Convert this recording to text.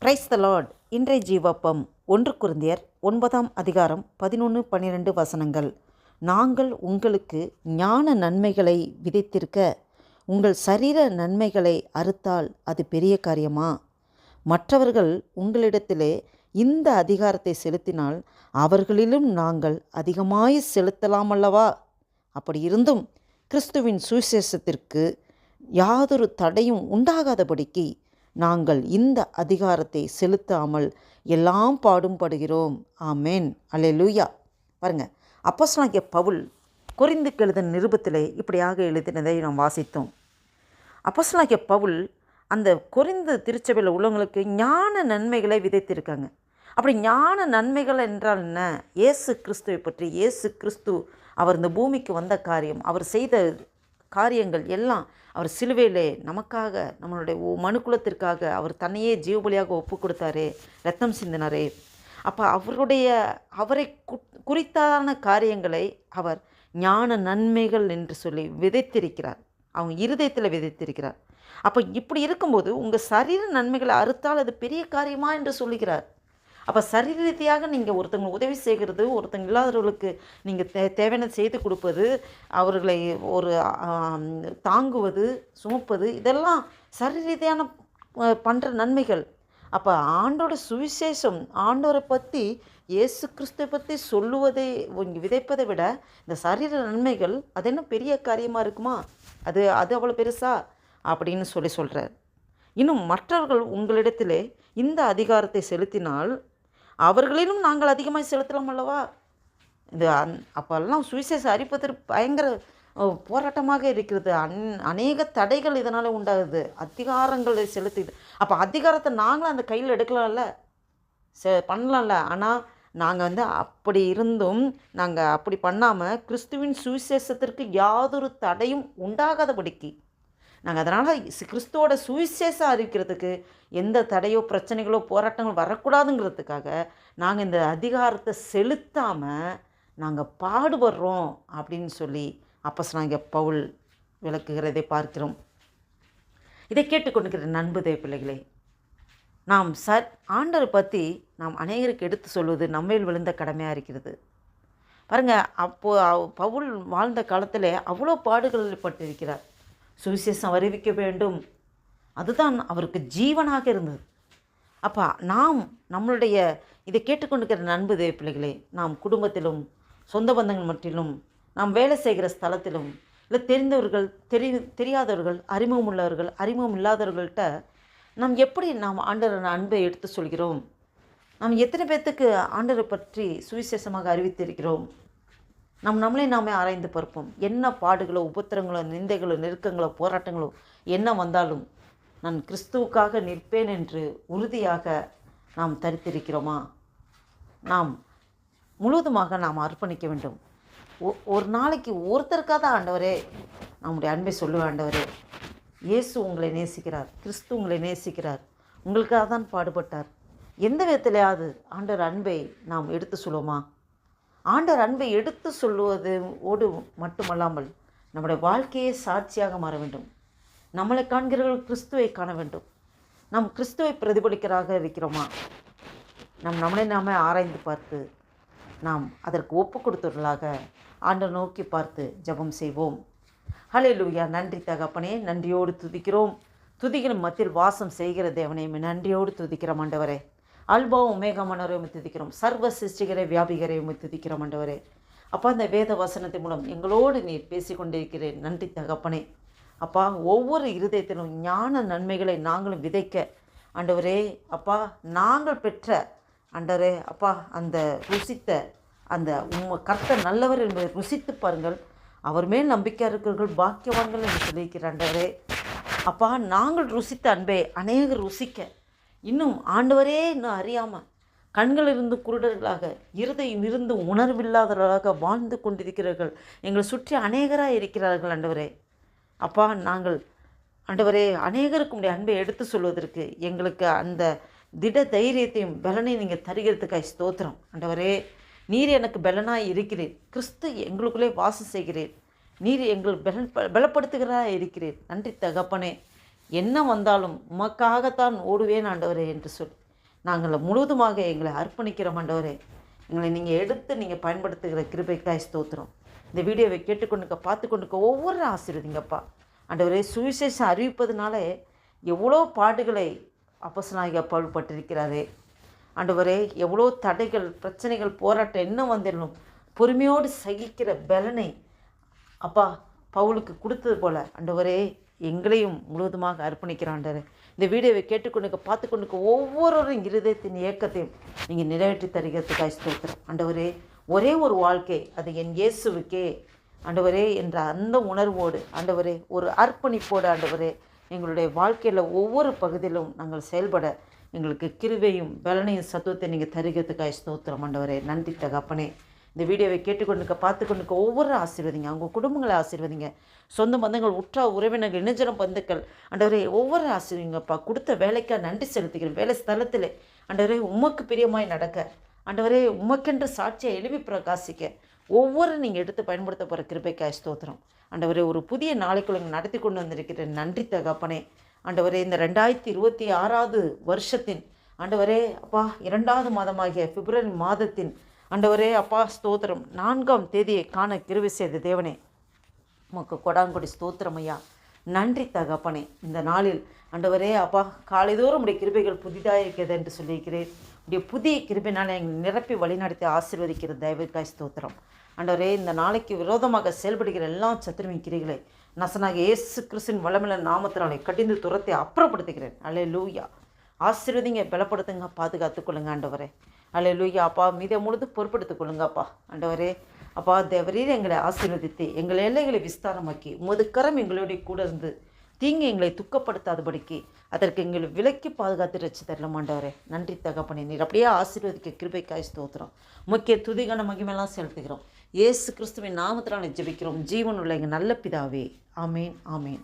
Praise the Lord. இன்றைய ஜீவப்பம் 1 கொரிந்தியர் 9ஆம் அதிகாரம் 11-12 வசனங்கள். நாங்கள் உங்களுக்கு ஞான நன்மைகளை விதைத்திருக்க உங்கள் சரீர நன்மைகளை அறுத்தால் அது பெரிய காரியமா? மற்றவர்கள் உங்களிடத்திலே இந்த அதிகாரத்தை செலுத்தினால் அவர்களிலும் நாங்கள் அதிகமாய் செலுத்தலாமல்லவா? அப்படி இருந்தும் கிறிஸ்துவின் சுவிசேஷத்திற்கு யாதொரு தடையும் உண்டாகாதபடிக்கு நாங்கள் இந்த அதிகாரத்தை செலுத்தாமல் எல்லாம் பாடுபடுகிறோம். ஆமேன், அல்லேலூயா. பாருங்கள், அப்போஸ்தலனாகிய பவுல் கொரிந்துக்கு எழுதின நிருபத்திலே இப்படியாக எழுதினதை நாம் வாசித்தோம். அப்போஸ்தலனாகிய பவுல் அந்த கொரிந்து திருச்சபையில் உள்ளவங்களுக்கு ஞான நன்மைகளை விதைத்திருக்காங்க. அப்படி ஞான நன்மைகள் என்றால் என்ன? இயேசு கிறிஸ்துவை பற்றி, இயேசு கிறிஸ்து அவர் இந்த பூமிக்கு வந்த காரியம், அவர் செய்த காரியங்கள் எல்லாம், அவர் சிலுவையிலே நமக்காக, நம்மளுடைய மனுக்குலத்திற்காக அவர் தன்னையே ஜீவபலியாக ஒப்பு கொடுத்தாரே, ரத்தம் சிந்தினாரே. அப்போ அவரை குறித்தான காரியங்களை அவர் ஞான நன்மைகள் என்று சொல்லி விதைத்திருக்கிறார், அவங்க இருதயத்தில் விதைத்திருக்கிறார். அப்போ இப்படி இருக்கும்போது உங்கள் சரீர நன்மைகளை அறுத்தால் அது பெரிய காரியமா என்று சொல்லுகிறார். அப்போ சரீர ரீதியாக நீங்கள் ஒருத்தவங்க உதவி செய்கிறது, ஒருத்தங்க இல்லாதவர்களுக்கு நீங்கள் தேவையான செய்து கொடுப்பது, அவர்களை ஒரு தாங்குவது, சுமப்பது, இதெல்லாம் சரீர ரீதியான பண்ணுற நன்மைகள். அப்போ ஆண்டோட சுவிசேஷம், ஆண்டோரை பற்றி, இயேசு கிறிஸ்துவை பற்றி சொல்லுவதை விதைப்பதை விட இந்த சரீர நன்மைகள் அது என்ன பெரிய காரியமாக இருக்குமா? அது அவ்வளோ பெருசா அப்படின்னு சொல்கிறார். இன்னும் மற்றவர்கள் உங்களிடத்திலே இந்த அதிகாரத்தை செலுத்தினால் அவர்களிலும் நாங்கள் அதிகமாக செலுத்தலாம் அல்லவா? இது அப்போல்லாம் சுவிசேஷம் அறிப்பதற்கு பயங்கர போராட்டமாக இருக்கிறது. அநேக தடைகள் இதனால் உண்டாகுது. அதிகாரங்களை செலுத்துது. அப்போ அதிகாரத்தை நாங்களும் அந்த கையில் எடுக்கலாம்ல, பண்ணலாம்ல. ஆனால் நாங்கள் அப்படி இருந்தும் நாங்கள் அப்படி பண்ணாமல் கிறிஸ்துவின் சுவிசேஷத்திற்கு யாதொரு தடையும் உண்டாகாதபடிக்கு நாங்கள் அதனால் கிறிஸ்துவோட சுவிசேஷம் அறிவிக்கிறதுக்கு எந்த தடையோ பிரச்சனைகளோ போராட்டங்களோ வரக்கூடாதுங்கிறதுக்காக நாங்கள் இந்த அதிகாரத்தை செலுத்தாமல் நாங்கள் பாடுபடுறோம் அப்படின்னு சொல்லி அப்போஸ்தலனாகிய பவுல் விளக்குகிறதை பார்க்கிறோம். இதை கேட்டுக்கொண்டிருக்கிற நண்பு தேவ பிள்ளைகளே, நாம் ஆண்டவரை பற்றி நாம் அநேகருக்கு எடுத்து சொல்வது நம்மையில் விழுந்த கடமையாக இருக்கிறது. பாருங்கள், அப்போது பவுல் வாழ்ந்த காலத்தில் அவ்வளோ பாடுகளில் பட்டிருக்கிறார். சுவிசேஷம் அறிவிக்க வேண்டும், அதுதான் அவருக்கு ஜீவனாக இருந்தது. அப்போ நாம் நம்மளுடைய இதை கேட்டுக்கொண்டிருக்கிற நண்பு தேவ பிள்ளைகளே, நாம் குடும்பத்திலும் சொந்த பந்தங்கள் மட்டிலும் நாம் வேலை செய்கிற ஸ்தலத்திலும் இல்லை தெரிந்தவர்கள் தெரியாதவர்கள், அறிமுகம் உள்ளவர்கள் அறிமுகம் இல்லாதவர்கள்ட்ட நாம் எப்படி நாம் ஆண்டவரின் அன்பை எடுத்து சொல்கிறோம்? நாம் எத்தனை பேர்த்துக்கு ஆண்டவரை பற்றி சுவிசேஷமாக அறிவித்திருக்கிறோம்? நம்மளே நாமே ஆராய்ந்து பார்ப்போம். என்ன பாடுகளோ, உபத்திரங்களோ, நிந்தைகளோ, நெருக்கங்களோ, போராட்டங்களோ என்ன வந்தாலும் நான் கிறிஸ்துவுக்காக நிற்பேன் என்று உறுதியாக நாம் தரித்திருக்கிறோமா? நாம் முழுவதுமாக நாம் அர்ப்பணிக்க வேண்டும். ஒரு நாளைக்கு ஒருத்தருக்காக தான் ஆண்டவரே நம்முடைய அன்பை சொல்லுவேன். ஆண்டவரே, இயேசு உங்களை நேசிக்கிறார், கிறிஸ்து உங்களை நேசிக்கிறார், உங்களுக்காக தான் பாடுபட்டார். எந்த விதத்திலேயாவது ஆண்டவர் அன்பை நாம் எடுத்து சொல்லுவோமா? ஆண்டவர் அன்பை எடுத்து சொல்லுவதோடு மட்டுமல்லாமல் நம்முடைய வாழ்க்கையே சாட்சியாக மாற வேண்டும். நம்மளை காண்கிறவர்கள் கிறிஸ்துவை காண வேண்டும். நாம் கிறிஸ்துவை பிரதிபலிக்கிறதாக இருக்கிறோமா? நம்மளை நாமே ஆராய்ந்து பார்த்து நாம் அதற்கு ஒப்பு கொடுத்தவர்களாக ஆண்டவர் நோக்கி பார்த்து ஜெபம் செய்வோம். ஹல்லேலூயா. நன்றி தகப்பனே, நன்றியோடு துதிக்கிறோம். துதிகளின் மத்தியில் வாசம் செய்கிற தேவனே, நன்றியோடு துதிக்கிறோம் ஆண்டவரே. அல்பா உமேகமானவரை துதிக்கிறோம். சர்வ சிருஷ்டிகரை வியாபிகரை துதிக்கிறோம் ஆண்டவரே. அப்பா, இந்த வேத வசனத்தின் மூலம் எங்களோடு நீர் பேசிக்கொண்டிருக்கிறேன். நன்றி தகப்பனே. அப்பா, ஒவ்வொரு இருதயத்திலும் ஞான நன்மைகளை நாங்களும் விதைக்க ஆண்டவரே, அப்பா, நாங்கள் பெற்ற ஆண்டவரே, அப்பா, அந்த ருசித்த அந்த கர்த்தர் நல்லவர் என்பதை ருசித்து பாருங்கள். அவர் மேல் நம்பிக்கை இருக்கிறவர்கள் பாக்கியவான்கள் என்று சொல்லியிருக்கிற ஆண்டவரே. அப்பா, நாங்கள் ருசித்த அன்பை அநேகர் ருசிக்க, இன்னும் ஆண்டவரே இன்னும் அறியாமல் கண்கள் இருந்து குருடர்களாக, இருதயம் இருந்து உணர்வில்லாதவர்களாக வாழ்ந்து கொண்டிருக்கிறார்கள். எங்களை சுற்றி அநேகராக இருக்கிறார்கள் ஆண்டவரே. அப்பா, நாங்கள் ஆண்டவரே அநேகருக்கு உடைய அன்பை எடுத்து சொல்வதற்கு எங்களுக்கு அந்த திட தைரியத்தையும் பலனையும் நீங்கள் தருகிறதுக்காக ஸ்தோத்திரம் ஆண்டவரே. நீர் எனக்கு பலனாக இருக்கிறீர். கிறிஸ்து எங்களுக்குள்ளே வாசம் செய்கிறீர். நீர் எங்கள் பலப்படுத்துகிறதா இருக்கிறீர். நன்றி தகப்பனே. என்ன வந்தாலும் உமக்காகத்தான் ஓடுவேன் ஆண்டவரே என்று சொல் நாங்கள் முழுவதுமாக எங்களை அர்ப்பணிக்கிறோம் ஆண்டவரே. எங்களை நீங்கள் எடுத்து நீங்கள் பயன்படுத்துகிற கிருபைக்காய் ஸ்தோத்திரம். இந்த வீடியோவை கேட்டுக்கொண்டுக்க பார்த்து கொண்டுக்க ஒவ்வொரு ஆசீர்வதிங்கப்பா. ஆண்டவரே, சுவிசேஷம் அறிவிப்பதுனால எவ்வளோ பாடுகளை அப்போஸ்தலனாகிய பவுல் பட்டிருக்கிறாரே ஆண்டவரே. எவ்வளோ தடைகள், பிரச்சனைகள், போராட்டம் என்ன வந்தாலும் பொறுமையோடு சகிக்கிற பலனை அப்பா பவுலுக்கு கொடுத்தது போல் ஆண்டவரே எங்களையும் முழுவதுமாக அர்ப்பணிக்கிறான் ஆண்டவரே. இந்த வீடியோவை கேட்டுக்கொண்டுக்க பார்த்து கொண்டுக்க ஒவ்வொருவரும் இருதயத்தின் இயக்கத்தையும் நீங்கள் நிறைவேற்றி தருகிறதுக்காக ஸ்தோத்திரம் ஆண்டவரே. ஒரே ஒரு வாழ்க்கை, அது என் இயேசுவுக்கே ஆண்டவரே என்ற அந்த உணர்வோடு ஆண்டவரே, ஒரு அர்ப்பணிப்போடு ஆண்டவரே, எங்களுடைய வாழ்க்கையில் ஒவ்வொரு பகுதியிலும் நாங்கள் செயல்பட எங்களுக்கு கிருபையும் பலனையும் சத்துவத்தை நீங்கள் தருகிறதுக்காக ஸ்தோத்திரம் ஆண்டவரே. நன்றி தகப்பனே. இந்த வீடியோவை கேட்டுக்கொண்டுக்க பார்த்து கொண்டுக்க ஒவ்வொரு ஆசீர்வதிங்க. அவங்க குடும்பங்களை ஆசீர்வதிங்க. சொந்த பந்தங்கள், உற்றார் உறவினர்கள், இணைஜனம் பந்துக்கள் ஆண்டவரே ஒவ்வொரு ஆசீர்வதிங்கப்பா. கொடுத்த வேலைக்காக நன்றி செலுத்துகிறேன். வேலை ஸ்தலத்தில் ஆண்டவரே உமக்கு பிரியமாய் நடக்க ஆண்டவரே, உமக்கென்று சாட்சியை எழுப்பி பிரகாசிக்க ஒவ்வொரு நீங்கள் எடுத்து பயன்படுத்த போகிற கிருபைக்காக ஸ்தோத்திரம் ஆண்டவரே. ஒரு புதிய நாளைக்குள்ள நடத்தி கொண்டு வந்திருக்கிறேன். நன்றி தகப்பனே ஆண்டவரே. இந்த 2026 வருஷத்தின் ஆண்டவரே அப்பா 2வது மாதமாகிய பிப்ரவரி மாதத்தின் ஆண்டவரே அப்பா ஸ்தோத்திரம் 4ஆம் தேதியை காண கிருபை செய்த தேவனே, உமக்கு கொடாங்குடி ஸ்தோத்திரம் ஐயா. நன்றி தகப்பனே. இந்த நாளில் ஆண்டவரே அப்பா காலைதோறும் உடைய கிருபைகள் புதிதாக இருக்கிறது என்று சொல்லியிருக்கிறேன். உடைய புதிய கிருபையினால் எங்களை நிரப்பி வழிநடத்தி ஆசீர்வதிக்கிற தயவுக்காய் ஸ்தோத்திரம் ஆண்டவரே. இந்த நாளைக்கு விரோதமாக செயல்படுகிற எல்லா சத்துருவின் கிரிகளை நசனாக இயேசு கிறிஸ்துவின் வல்லமையுள்ள நாமத்தினாலே கடிந்து துரத்தை அப்புறப்படுத்துகிறேன். அல்லேலூயா. ஆசீர்வதிங்க, பலப்படுத்துங்க, பாதுகாத்துக்கொள்ளுங்க ஆண்டவரே. அல்லேலூயா. அப்பா மீதை முழுது பொறுப்படுத்திக்கொள்ளுங்கப்பா ஆண்டவரே. அப்பா தேவரீர் எங்களை ஆசீர்வதித்து எங்கள் எல்லைகளை விஸ்தாரமாக்கி உமது கரம் எங்களுடைய கூட இருந்து தீங்கு எங்களை துக்கப்படுத்தாதபடிக்கு அதற்கு எங்களை விலக்கி பாதுகாத்து ரட்சி தரலாம் ஆண்டவரே. நன்றி தகப்பனே. நீர் அப்படியே ஆசீர்வதிக்க கிருபைக்காய் ஸ்தோத்திரம். முக்கிய துதிகான மகிமையெல்லாம் செலுத்துகிறோம். இயேசு கிறிஸ்துவின் நாமத்தினாலே ஜெபிக்கிறோம். ஜீவனுள்ள எங்கள் நல்ல பிதாவே. ஆமேன், ஆமேன்.